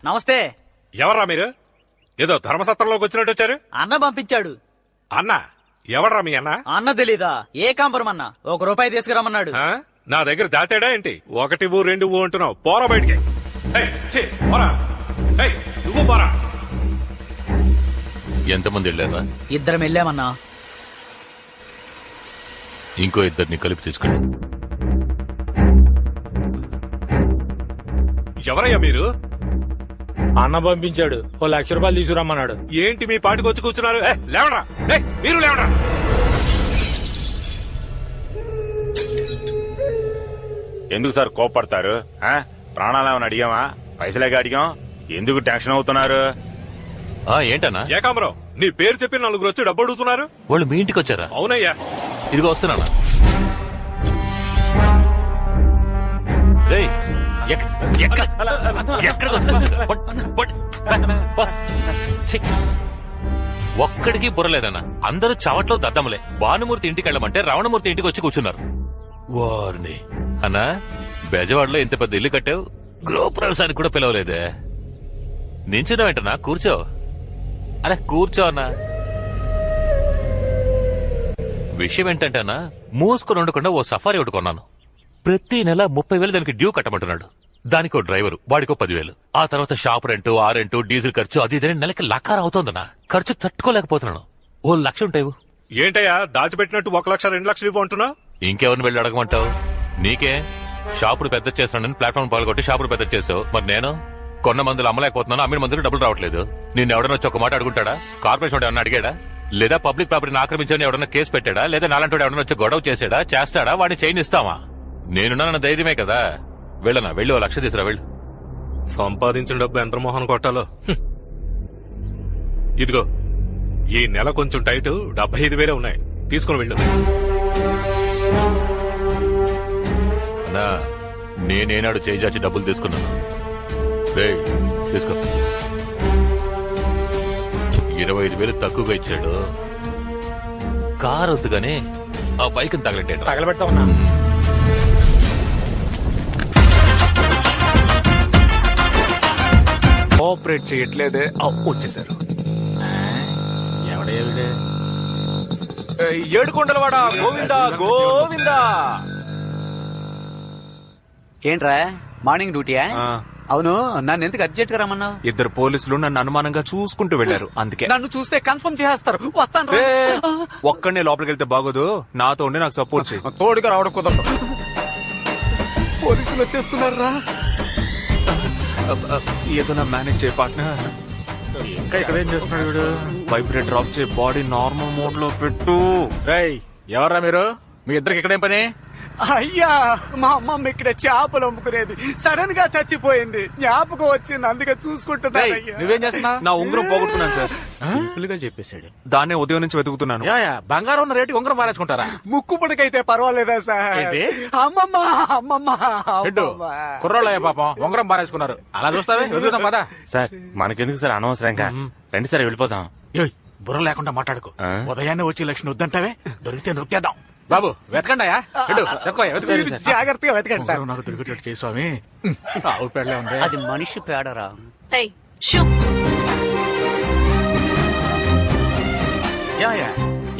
నమస్తే. ఎవర్రా మీరు? ఏదో ధర్మసత్రంలోకి వచ్చినట్టు వచ్చారు. అన్న పంపించాడు. అన్న ఎవడ్రా మీ అన్న? అన్న తెలీదా? ఏ కాంపురం అన్న? ₹1 తీసుకురమ్మన్నాడు. నా దగ్గర దాచాడా ఏంటి? 1 ఊ 2 ఊ అంటున్నావు. పోరా బయటికి. నువ్వు పోరా. ఎంతమంది వెళ్ళారా? 2 వెళ్ళామన్నా. ఇంకో 2 కలిపి తీసుకెళ్ళి. ఎవరయ్యా మీరు? అన్న పంపించాడు. ₹1,00,000 తీసుకురమ్మన్నాడు. ఏంటి మీ పాటికి వచ్చి కూర్చున్నారు? లేవరా, మీరు లేవరా. ఎందుకు సార్ కోపడతారు? ప్రాణాలేమని అడిగామా? పైసలేక అడిగాం. ఎందుకు టెన్షన్ అవుతున్నారు? ఏంటన్నా? ఏకాంబరం, నీ పేరు చెప్పి 4 వచ్చి డబ్బు అడుగుతున్నారు. వాళ్ళు మీ ఇంటికి వచ్చారా? అవునయ్యా. ఇదిగో వస్తున్నా. ఒక్కడికి బుర్రలేదన్నా. అందరూ చవట్లో దద్దములే. భానుమూర్తి ఇంటికి వెళ్ళమంటే రావణమూర్తి ఇంటికి వచ్చి కూర్చున్నారు. వారిని అన్నా, బెజవాడలో ఇంత పెద్ద ఇల్లు కట్టావు, గృహప్రవేశానికి కూడా పిలవలేదే. నించున్నా వెంటనా? కూర్చో. అరే కూర్చో అన్నా. విషయం ఏంటంటే అన్నా, మూసుకొని ఉండకుండా ఓ సఫారీ ఒకటి కొన్నాను. ప్రతి నెల 30,000 దానికి డ్యూ కట్టమంటున్నాడు. దానికో డ్రైవరు, వాడికో 10,000. ఆ తర్వాత షాప్ రెంటు, ఆ రెంటు, డీజిల్ ఖర్చు, అది ఇదే నెలకి లకార అవుతోందన్నా. ఖర్చు తట్టుకోలేకపోతున్నాను. ₹1,00,000 ఉంటాయి. ఏంటయ్యా దాచిపెట్టినట్టు 1,00,000 2 లక్షలు ఇవ్వు అంటున్నావు? ఇంకెవరిని వెళ్ళి అడగమంటావు? నీకే షాపుడు పెద్ద చేస్తానని ప్లాట్ఫామ్ పాల్గొట్టి షాపుడు పెద్ద చేసావు. మరి నేను కొన్న మందులు అమ్మలేకపోతున్నాను, అమ్మిన మందులు డబ్బులు రావట్లేదు. నేను ఎవడన్నా వచ్చి ఒక మాట అడుగుంటాడా? కార్పొరేషన్ ఎవడన్నా అడిగాడా? లేదా పబ్లిక్ ప్రాపర్టీని ఆక్రమించని ఎవడన్నా కేసు పెట్టాడా? లేదా నాలంటోడు ఎవడన్నా వచ్చి గొడవ చేసాడా? చేస్తాడా? వాడిని చైన్ ఇస్తావా? నేనున్నా ధైర్యమే కదా. వెళ్ళనా? వెళ్ళి ₹1,00,000 తీసురా. వెళ్ళు. సంపాదించిన డబ్బు ఎంత మోహన్ కొట్టాలో. ఇదిగో ఈ నెల కొంచెం టైట్, 75,000 ఉన్నాయి. తీసుకుని వెళ్ళు. అన్నా, నేనేనాడు చేయి చాచి డబ్బులు తీసుకున్నాను. తీసుకో. 25,000 తక్కువగా ఇచ్చాడు. కారు వద్దుగానే ఆ బైక్ తగలబెడతా ఉన్నా. కోఆపరేట్ చేయట్లేదే. వచ్చేసారు. ఎవడే? ఏడుకొండలవాడ గోవిందా గోవిందా. ఏంట్రా మార్నింగ్ డ్యూటీయా? అవును, నన్ను ఎందుకు అర్జెంట్ గా రమ్మన్నావు? 2 పోలీసులు నన్ను అనుమానంగా చూసుకుంటూ వెళ్లారు. అందుకే నన్ను చూస్తే కన్ఫర్మ్ చేస్తారు. వస్తాను. ఒక్కడనే లోపలికి వెళ్తే బాగోదు. నాతో ఉండి నాకు సపోర్ట్ చేయి. తోడుగా రావడం కుదరదు. పోలీసులు వచ్చేస్తున్నారా? ఏదైనా మేనేజ్ చేయ పార్ట్నర్. ఇంకా ఇక్కడ ఏం చేస్తున్నాడు వీడు? వైబ్రేటర్ ఆఫ్ చేయి, బాడీ నార్మల్ మోడ్ లో పెట్టు. ఎవర్రా మీరు? మీ ఇద్దరికి ఇక్కడేం పని? అయ్యా, మా అమ్మమ్మ ఇక్కడ చేపలు అమ్ముకునేది, సడన్ గా చచ్చిపోయింది. జ్ఞాపకం వచ్చింది, అందుకే చూసుకుంటున్నా. నువ్వేం చేస్తున్నా? నా ఉంగరం పోగొట్టుకున్నాను సార్. సింపుల్ గా చెప్పేశాడు. దాన్నే ఉదయం నుంచి వెతుకుతున్నాను. బంగారం ఉన్న రేటు ఉంగరం పారేసుకుంటారా? ముక్కు పుడకైతే పర్వాలేదా సార్? అమ్మమ్మ అమ్మమ్మ కుర్రోళ్ళయ్యా పాపం ఉంగరం పారేసుకున్నారు. అలా చూస్తావే, వెతుకుతాం పదా. సార్ మనకెందుకు సార్ అనవసరంగా? రండి సార్ వెళ్ళిపోతాం. బుర్ర లేకుండా మాట్లాడుకో. ఉదయాన్నే వచ్చి లక్ష్మి వద్దంటావే, దొరికితే నొక్కేద్దాం. బాబు వెతకండియా. జాగ్రత్తగా వెతకండి సార్. నాకు దొరికేటట్టు చేయి స్వామి. ఆవు పేడలే ఉంది. అది మనిషి పేడరా?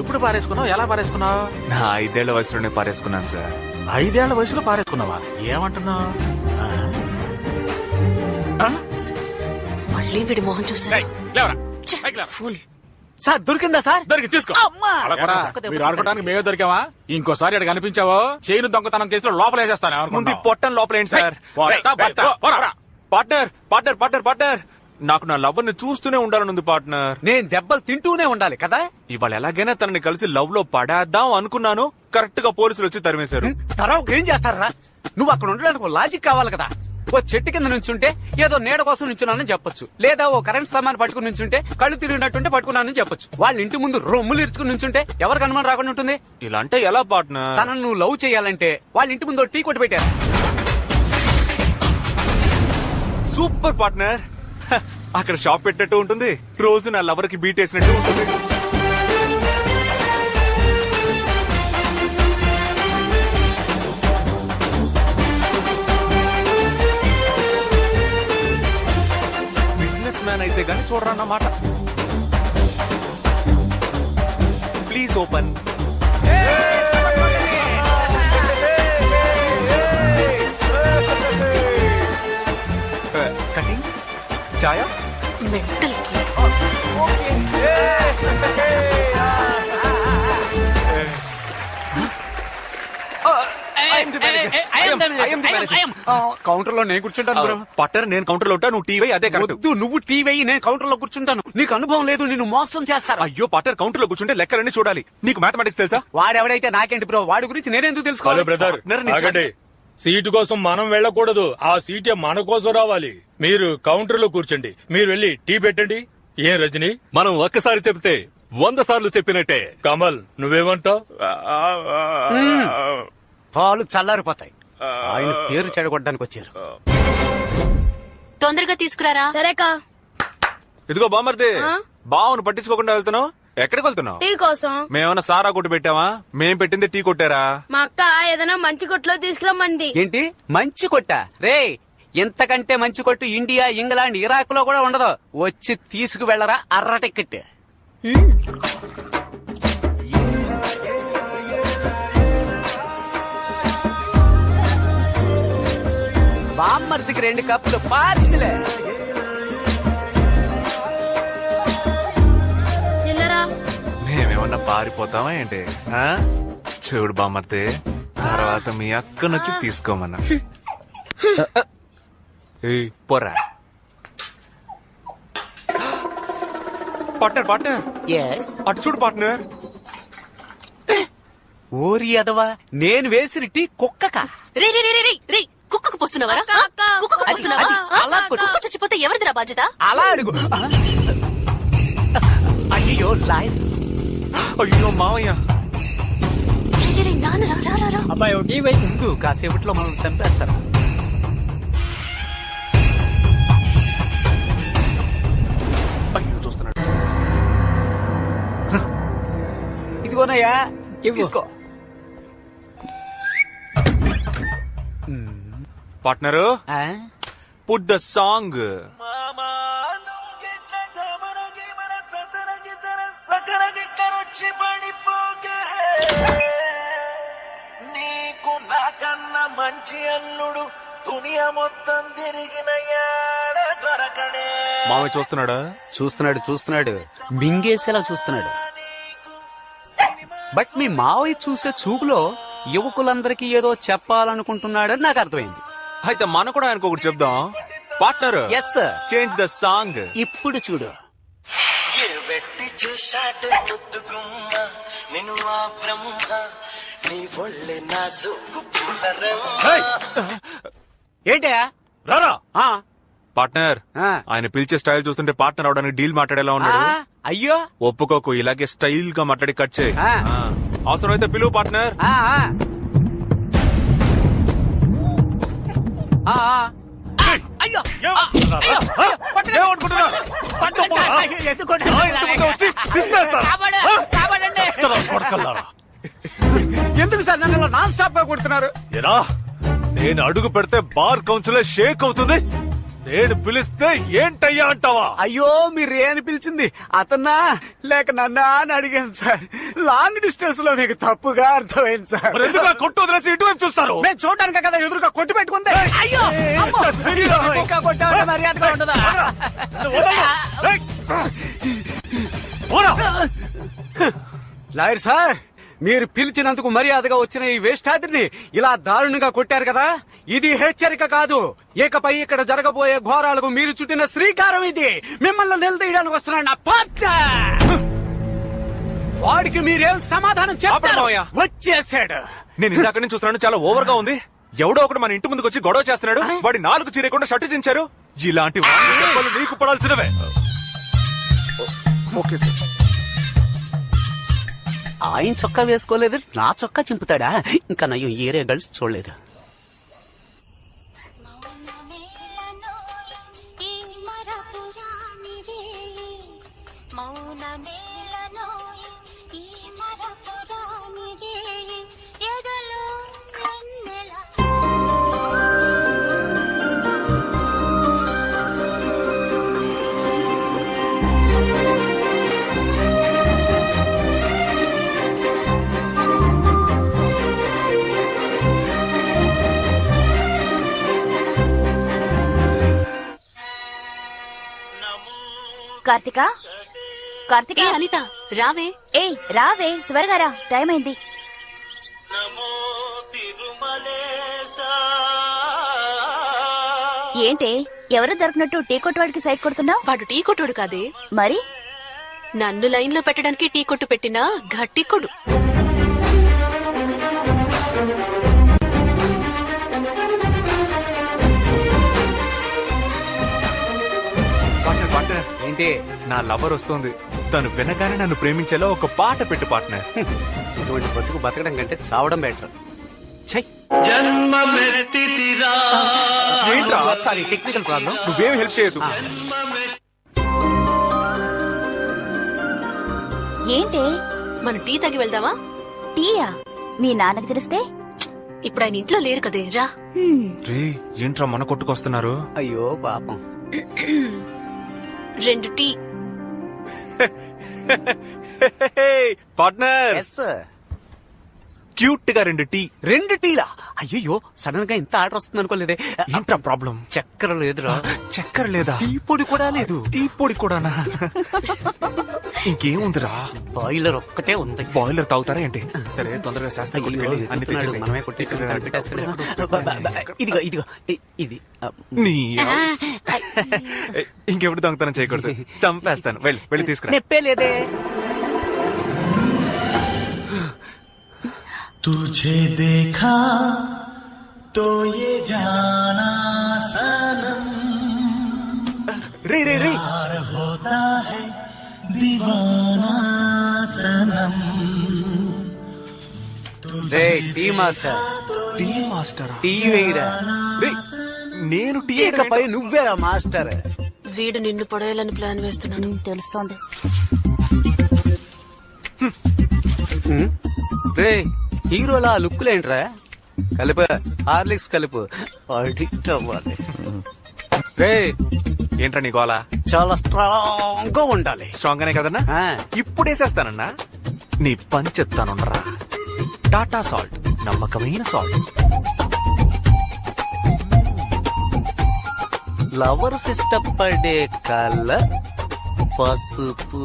ఎప్పుడు పారేసుకున్నావు? ఎలా పారేసుకున్నావు? నా 5 ఏళ్ల వయసులోనే పారేసుకున్నాను సార్. 5 ఏళ్ల వయసులో పారేసుకున్నావా? ఏమంటున్నావు? మళ్ళీ వీడి మోహన్ చూసారా? ఫుల్ సార్ దొరికిందా సార్? దొరికి తీసుకో. మీరు ఆడుకోవడానికి మేమే దొరికావా? ఇంకోసారి ఇక్కడ కనిపించావో చైన్ దొంగతనం కేసులో లోపలేసేస్తాను. ముందు పొట్టం లోపలేండి సార్. పార్ట్నర్ పార్ట్నర్ పార్ట్నర్ పార్ట్నర్, నాకు నా లవ్ ని చూస్తూనే ఉండాలనుంది పార్ట్నర్. నేను దెబ్బలు తింటూనే ఉండాలి కదా. ఇవాళ ఎలాగైనా తనని కలిసి లవ్ లో పడేద్దాం అనుకున్నాను. కరెక్ట్ గా పోలీసులు వచ్చి తరిమేశారు. తర్వాత ఏం చేస్తారా? నువ్వు అక్కడ ఉండడానికి లాజిక్ కావాలి కదా. ఓ చెట్టు కింద నుంచుంటే ఏదో నీడ కోసం నుంచున్నానని చెప్పొచ్చు. లేదా ఓ కరెంట్ సామాన్ పట్టుకుని నుంచుంటే కళ్ళు తిరిగినట్టుంటే పట్టుకున్నానని చెప్పొచ్చు. వాళ్ళ ఇంటి ముందు రొమ్ములు ఇరుచుకుని నుంచుంటే ఎవరికి అనుమానం రాకుండా ఉంటుంది? ఇలా అంటే ఎలా పార్ట్నర్? తనను నువ్వు లవ్ చేయాలంటే వాళ్ళ ఇంటి ముందు టీ కొట్టి పెట్టారు. Super partner. అక్కడ షాప్ పెట్టినట్టు ఉంటుంది, రోజు నా లవర్ కి బీట్ వేసినట్టు ఉంటుంది. బిజినెస్ మ్యాన్ అయితే గానీ చూడరా అన్నమాట. Please open. కటింగ్ చాయా. Mental case. కౌంటర్ లో నేను కూర్చుంటాను బ్రో. పట్టర్ నేను కౌంటర్ లో ఉంటా, నువ్వు టీవీ అదే కరెక్ట్. వద్దు, నువ్వు టీవీ నేను కౌంటర్ లో కూర్చుంటాను. నీకు అనుభవం లేదు, నిన్ను మోసం చేస్తారు. అయ్యో పట్టర్ కౌంటర్ లో కూర్చుంటే లెక్కలన్నీ చూడాలి. నీకు మ్యాథమెటిక్స్ తెలుసా? వాడెవడైతే నాకేంటి బ్రో, వాడి గురించి నేనెందుకు హలో తెలుసుకోవాలి? బ్రదర్, ఆగండి. సీటు కోసం మనం వెళ్ళకూడదు, ఆ సీటే మన కోసం రావాలి. మీరు కౌంటర్ లో కూర్చోండి, మీరు వెళ్ళి టీ పెట్టండి. ఏం రజని, మనం ఒక్కసారి చెప్తే 100 సార్లు చెప్పినట్టే. కమల్ నువ్వేమంటావు? పాలు చల్లారిపోతాయి. ఆయన పేరు చెడగొట్టడానికి వచ్చారు. తొందరగా తీసుకురారా. సరేకా. ఇదిగో బామర్ది, బావును పట్టించుకోకుండా వెళ్తున్నావు. ఎక్కడికి వెళ్తున్నావు? టీ కోసం. మేమన్నా సారా కొట్టు పెట్టావా? మేం పెట్టింది టీ కొట్టారా? మా అక్క ఏదైనా మంచి కొట్లో తీసుకురమ్మంది. ఏంటి మంచి కొట్ట? రే, ఎంతకంటే మంచి కొట్టు ఇండియా, ఇంగ్లాండ్, ఇరాక్ లో కూడా ఉండదు. వచ్చి తీసుకు వెళ్ళరా అర్ర టికెట్. బామ్మర్దికి 2 కప్పులు పార్సిలే. చిల్లరా. మేమేమన్నా పారిపోతావా ఏంటి? ఆ? చూడు బామర్ది, తర్వాత మీ అక్కనొచ్చి తీసుకోమన్నా. ఏయ్, పోరా. Partner partner, yes. అటు చూడు పార్ట్నర్. ఓరి అదవా, నేను వేసిన టీ కుక్కక. రే రే రే రే రే, కుక్కకు పోస్తున్నావరా? అక్క, అక్క. కుక్కకు పోస్తున్నావా? అది అలా కొట్టు. కుక్క చచ్చిపోతే ఎవరిదిరా బాధ్యత? అలా అడుగు. అయ్యో లాయర్. అయ్యో మావయ్య. రే, రే, రే, నాన్న రా, రా, రా, రా. అబ్బాయి టీ వైపు కాసేపట్లో మనం చంపేస్తారు. అయ్యో చూస్తున్నాడు. ఇదిగోనయ్యా, తీసుకో. పార్ట్నరు, ఆ? Put the song. నీకు నాకన్నా మంచి అల్లుడు దునియా మొత్తం తిరిగిన దొరకడే. మామయ్య చూస్తున్నాడా? చూస్తున్నాడు చూస్తున్నాడు, మింగేసేలా చూస్తున్నాడు. బట్ మీ మావయ్య చూసే చూపులో యువకులందరికీ ఏదో చెప్పాలనుకుంటున్నాడని నాకు అర్థమైంది. అయితే మనం కూడా ఆయనకు ఒకటి చెప్దాం. Partner, yes sir. Change the song. ఇప్పుడు చూడు. ఏ వెట్టి చేశాడు ముద్దుగుమ్మ నిన్ను ఆ బ్రహ్మ నీ ఒళ్ళే నా సోకు ఏంటయా? రారా. పార్ట్నర్, ఆ. ఆయన పిలిచే స్టైల్ చూస్తుంటే పార్ట్నర్ అవడానికి డీల్ మాట్లాడేలా ఉన్నాడు. అయ్యో, ఒప్పుకోకు, ఇలాగే స్టైల్ గా మాట్లాడి కట్ చేయి. ఆ. అవసరమైతే పిలువు పార్ట్నర్. ఆ, ఆ. ఆ, ఆ. అయ్యో, అయ్యో, అయ్యో, కొట్టకండి. కొట్టకండి. అయ్యో, ఎందుకు కొట్టారు? కాపాడండి. ఎందుకు సార్ నన్ను ఇలా నాన్ స్టాప్ గా కొడుతున్నారు? ఎరా, నేను అడుగు పెడితే బార్ కౌన్సిలే షేక్ అవుతుంది, నేను పిలిస్తే ఏంటయ్యా అంటావా? అయ్యో, మీరు అని పిలిచింది అతన్నా లేక నన్నా అని అడిగాను సార్. లాంగ్ డిస్టెన్స్ లో మీకు తప్పుగా అర్థమైంది సార్. మరి ఎందుకు ఆ కొట్టు వదిలేసి ఇటువైపు చూస్తారు? మేము చూడడానికి కదా ఎదురుగా కొట్టి పెట్టుకుంది. అయ్యో, అమ్మో, అయ్యో, ఇంకా కొట్టామంటే మర్యాదగా ఉండదా? లాయర్ సార్, మీరు పిలిచినందుకు మర్యాదగా వచ్చిన ఈ వేష్టాద్రిని ఇలా దారుణంగా కొట్టారు కదా, ఇది హెచ్చరిక కాదు. ఇకపై ఇక్కడ జరగబోయే ఘోరాలకు మీరు చుట్టిన శ్రీకారం ఇది. మిమ్మల్ని నిలదీయడానికి వస్తున్నాడు నా పార్ట్నర్. వాడికి మీరేం సమాధానం చెప్పారు? వచ్చేసాడు. నేను ఇందాక నుంచి చూస్తున్నాను, చాలా ఓవర్ గా ఉంది. ఎవడో ఒకడు మన ఇంటి ముందుకు వచ్చి గొడవ చేస్తున్నాడు. వాడి 4 చీరకుండా షర్టు చించారు. ఇలాంటి దెబ్బలు నీకు పడాల్సినవే. Okay sir. ఆయన చొక్కా వేసుకోలేదు, నా చొక్కా చింపుతాడా? ఇంకా నయ్యం ఏరియా గర్ల్స్ చూడలేదు. కార్తిక కార్తిక ఏ అనిత రావే. ఏయ్ రావే, త్వరగా రా, టైం అయింది. ఏంటే ఎవరు దొరికినట్టు టీ కొట్టు వాడికి సైడ్ కొడుతున్నావు? వాడు టీ కొట్టుడు కాదే, మరి నన్ను లైన్ లో పెట్టడానికి టీ కొట్టు పెట్టినా గట్టి కొడు. పార్ట్నర్ పార్ట్నర్, ఏంటి నా లవర్ వస్తోంది. తను వినగానే నన్ను ప్రేమించేలా ఒక పాట పెట్టు పార్ట్నర్. ఇటువంటి బతుకు బతకడం కంటే చావడం బెటర్. ఏంట్రా? Sorry, technical problem. నువ్వేం హెల్ప్ చేయదు. ఏంటే మనం టీ తాగి వెళ్దామా? టీయా? మీ నాన్నకి తెలిస్తే? ఇప్పుడు ఆయన ఇంట్లో లేరు కదే, రా. రే ఏంట్రా మన కొట్టుకొస్తున్నారు? అయ్యో పాపం. 2 టీ. పార్ట్నర్, క్యూట్ గా 2 టీ. 2 టీలా? అయ్యో, సడన్ గా ఇంత ఆర్డర్ వస్తుంది అనుకోలేదే. ఏంట్రా ప్రాబ్లం? చక్కెర లేదురా. చక్కెర లేదా? టీ పొడి కూడా లేదు. టీ పొడి కూడానా? ఇంకేముందిరా? బాయిలర్ ఒక్కటే ఉంది. బాయిలర్ తాగుతారా ఏంటి? సరే తొందరగా శాస్త్రం అయ్యో, వెళ్ళి అన్ని ఎత్తుతున్నాడు. తెచ్చేసేయ్. మనమే కొట్టేసి పెట్టేస్తాడు. ఇదిగో ఇదిగో ఇది నీ ఇంకెప్పుడు దొంగతనం చేయకూడదు, చంపేస్తాను. వెళ్ళి తీసుకురా. నెప్పే లేదే. तुझे देखा तो ये जाना सनम, రే प्यार होता है दीवाना सनम. రే tea master, tea master. Tea వేయిరా. నేను టీ ఇకపై నువ్వేరా మాస్టర్. వీడు నిన్ను పడేయాలని ప్లాన్ వేస్తున్నాడు. తెలుస్తోంది. రే హీరోలా లుక్కులేంట్రా? కలిప హార్లిక్స్ కలుపు, అడిక్ట్ అవ్వాలి. రే ఏంట్రా నీ గోలా? చాలా స్ట్రాంగ్ గా ఉండాలి. స్ట్రాంగ్ గానే కదన్నా? ఆ. ఇప్పుడు వేసేస్తానన్నా. నీ పంచెత్తానుండరా. టాటా సాల్ట్, నమ్మకమైన సాల్ట్. లవర్స్ ఇష్టపడే కలర్ పసుపు,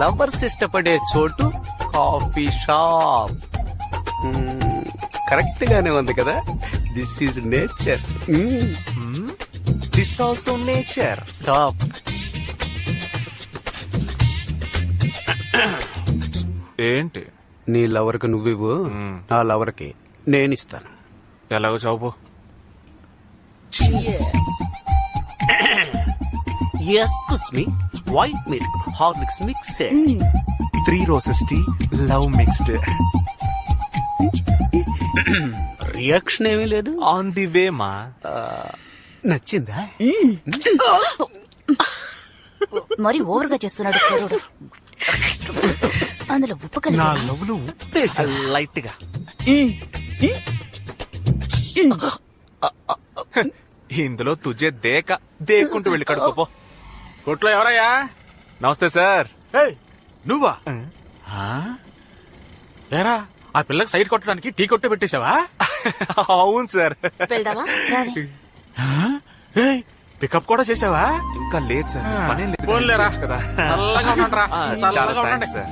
లవర్స్ ఇష్టపడే చోటు కాఫీ షాప్. కరెక్ట్ గానే ఉంది కదా. This is nature. This also nature. Stop. ఏంటి? నీ లవర్ కి నువ్వివ్వు, నా లవర్ కి నేనిస్తాను. ఎలాగో చావు. Excuse me, white milk Horlicks mixed. 3 roses tea, love mixed. Reaction ఏమీ లేదు. ఆన్ ది వే మా. నచ్చిందా? మరి ఓవర్ గా చేస్తున్నాడు కుర్రోడు. అందులో ఉప్పు నా కలిపి లవ్లు ఉప్పేసా లైట్ గా. ఇందులో తుజే దేక్కుంటూ వెళ్ళి కడుకోపో. కొట్లో ఎవరయ్యా? నమస్తే సార్. నువ్వా? ఏరా, ఆ పిల్లకి సైడ్ కొట్టడానికి టీ కొట్టే పెట్టేశావా? అవును సార్. వెళ్దామా? పికప్ కూడా చేసావా? ఇంకా లేదు సార్, పనే లేదు. పోన్లేరా. కదా. చల్లగా ఉండండిరా. చాలా చల్లగా ఉండండి. Thanks sir.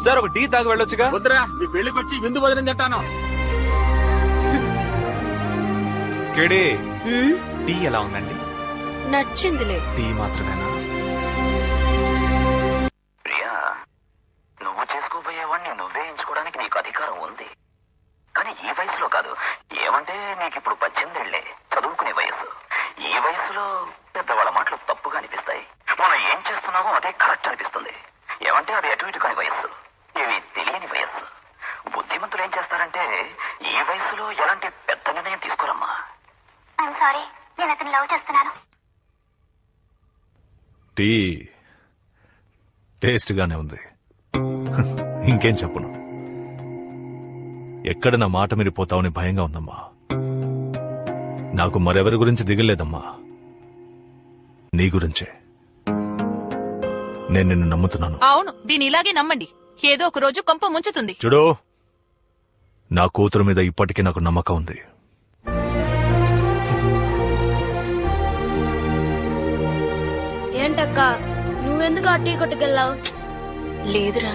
సార్ ఒక టీ తాగి వెళ్ళొచ్చుగా? వద్దురా, మీ పెళ్లికి వచ్చి విందు భోజనం తింటాను. కేడి టీ ఎలా ఉందండి? నచ్చిందిలే. టీ మాత్రమేనా? ప్రియా, నువ్వు చేసుకోబోయేవాడిని నువ్వే ఎంచుకోవడానికి నీకు అధికారం ఉంది. కానీ ఈ వయసులో కాదు. ఏమంటే నీకు ఇప్పుడు 18 ఏళ్లే, చదువుకునే వయసు. ఈ వయసులో పెద్దవాళ్ళ మాటలు తప్పుగా అనిపిస్తాయి. మనం ఏం చేస్తున్నామో అదే కరెక్ట్ అనిపిస్తుంది. ఏమంటే అది అటు ఇటు కాని వయస్సు, ఇవి తెలియని వయస్సు. బుద్ధిమంతులు ఏం చేస్తారంటే ఈ వయసులో ఎలాంటి పెద్ద నిర్ణయం తీసుకోరమ్మా. సారీ, నేను అతను లవ్ చేస్తున్నాను. టీ టేస్ట్ గానే ఉంది. ఇంకేం చెప్పను. ఎక్కడ నా మాట మీరిపోతావని భయంగా ఉందమ్మా. నాకు మరెవరి గురించి దిగలేదమ్మా, నీ గురించే. నేను నిన్ను నమ్ముతున్నాను. అవును, దీని ఇలాగే నమ్మండి. ఏదో ఒక రోజు కొంప ముంచుతుంది. చూడు, నా కూతురు మీద ఇప్పటికీ నాకు నమ్మకం ఉంది. ఏంటక్క నువ్వెందుకు ఆ టీ కొట్టుకెళ్ళావు? లేదురా,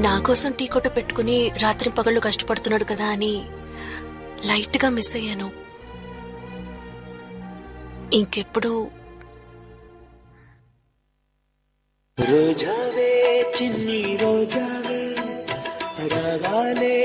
నా కోసం టీ కొట్టు పెట్టుకుని రాత్రి పగళ్ళు కష్టపడుతున్నాడు కదా అని లైట్ గా మిస్ అయ్యాను. ఇంకెప్పుడు రోజావే చిన్ని రోజావే రాగాలే